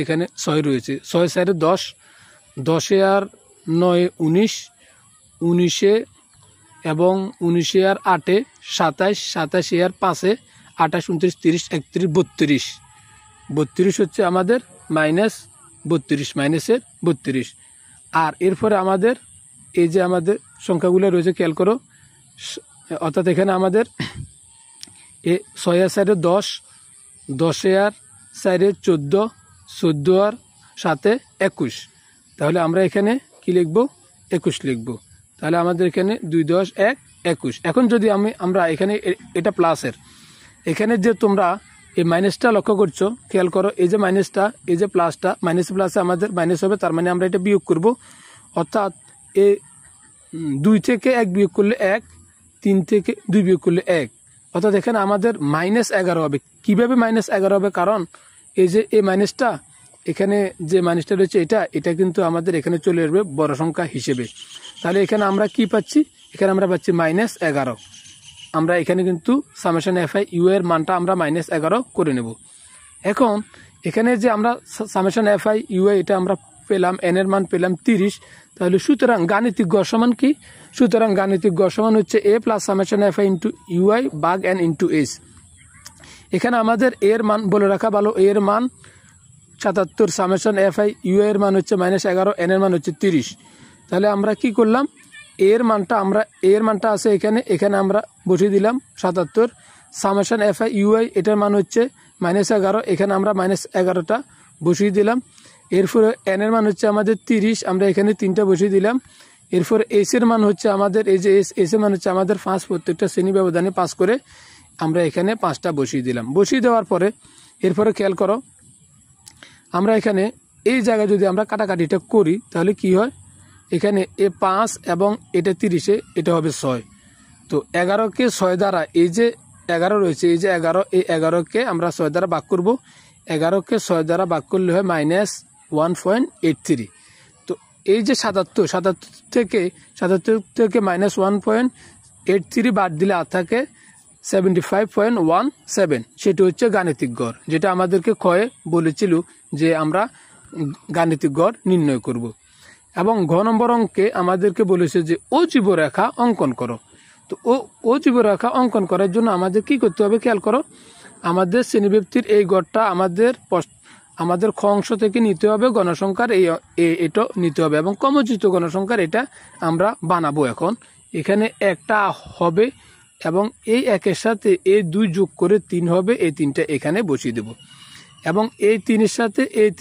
এখানে 6 রয়েছে, 6 4 10, 10 আর 9 19, 19 এবং 19 আর 8 27, 27 আর 5 28 29 30 31 32, 32 হচ্ছে আমাদের মাইনাস 32, মাইনাসের 32। আর এরপরে আমাদের এই যে আমাদের সংখ্যাগুলো রয়েছে খেয়াল করো, অর্থাৎ এখানে আমাদের 6 আর 4 10, 10 আর 4 14, 14 আর 7 21, তাহলে আমরা এখানে কি লিখব? 21 লিখব। তাহলে আমাদের এখানে 2 10 1 21। এখন যদি আমরা এখানে এটা প্লাসের, এখানে যে তোমরা এই মাইনাসটা লক্ষ্য করছো, খেয়াল করো, এই যে মাইনাসটা, এই যে প্লাসটা, মাইনাস প্লাসে আমাদের মাইনাস হবে, তার মানে আমরা এটা বিয়োগ করব। অর্থাৎ এই 2 থেকে 1 বিয়োগ করলে 1, 3 থেকে 2 বিয়োগ করলে 1, অর্থাৎ এখানে আমাদের -11 হবে। কিভাবে -11 হবে? কারণ এই যে এই মাইনাসটা, এখানে যে মাইনাসটা রয়েছে এটা কিন্তু আমাদের এখানে চলে আসবে বড় সংখ্যা হিসেবে। তাহলে এখানে আমরা কি পাচ্ছি? এখানে আমরা পাচ্ছি -11। আমরা এখানে কিন্তু সামেশন এফআই ইউ এর মানটা আমরা -11 করে নেব। এখন এখানে যে আমরা সামেশন এফআই ইউ এটা আমরা পেলাম, এন এর মান পেলাম 30। তাহলে সুতরাং গাণিতিক গড় সমান কি? সুতরাং গাণিতিক গড় সমান হচ্ছে A plus summation F I into U I ভাগ এন ইন্টু এস। এখানে আমাদের এর মান বলে রাখা ভালো, এর মান 77, সামেশন এফআই ইউ এর মান হচ্ছে -11, এন এর মান হচ্ছে 30। তাহলে আমরা কি করলাম? এর মানটা আছে এখানে আমরা বসিয়ে দিলাম 77, সামেশন এফআই ইউআই এটার মান হচ্ছে -11, এখানে আমরা -11টা বসিয়ে দিলাম। এরপরে এন এর মান হচ্ছে আমাদের 30, আমরা এখানে 3টা বসিয়ে দিলাম। এরপর এস এর মান হচ্ছে আমাদের, এই যে এস এর মান হচ্ছে আমাদের 5, প্রত্যেকটা শ্রেণী ব্যবধানে 5 করে আমরা এখানে 5টা বসিয়ে দিলাম। বসিয়ে দেওয়ার পরে এরপরে খেয়াল করো, আমরা এখানে এই জায়গায় যদি আমরা কাটাকাটিটা করি তাহলে কি হয়? এখানে এ 5 এবং এটা 30, এটা হবে 6। তো 11কে 6 দ্বারা, এই যে 11 রয়েছে, এই যে 11, এই 11কে আমরা 6 দ্বারা ভাগ করব। 11কে 6 দ্বারা ভাগ করলে হয় -1.83। তো এই যে 77 থেকে -1.83 বাদ দিলে আর থাকে 75.17। সেটা হচ্ছে গাণিতিক গড়, যেটা আমাদেরকে ক্ষয়ে বলেছিল যে আমরা গাণিতিক গড় নির্ণয় করব। এবং ঘ নম্বর অঙ্কে আমাদেরকে বলেছে যে অজীব রেখা অঙ্কন করো। তো অজীব রেখা অঙ্কন করার জন্য আমাদের কি করতে হবে? খেয়াল করো, আমাদের শ্রেণীব্যক্তির এই গড়টা আমাদের খ অংশ থেকে নিতে হবে, গণসংখ্যার এটা নিতে হবে, এবং কমোচিত গণসংখ্যার এটা আমরা বানাবো। এখন এখানে একটা হবে এবং এই 1-এর সাথে এই 2 যোগ করে 3 হবে, এই 3টা এখানে বসিয়ে দেব। এবং এই 3-এর সাথে এই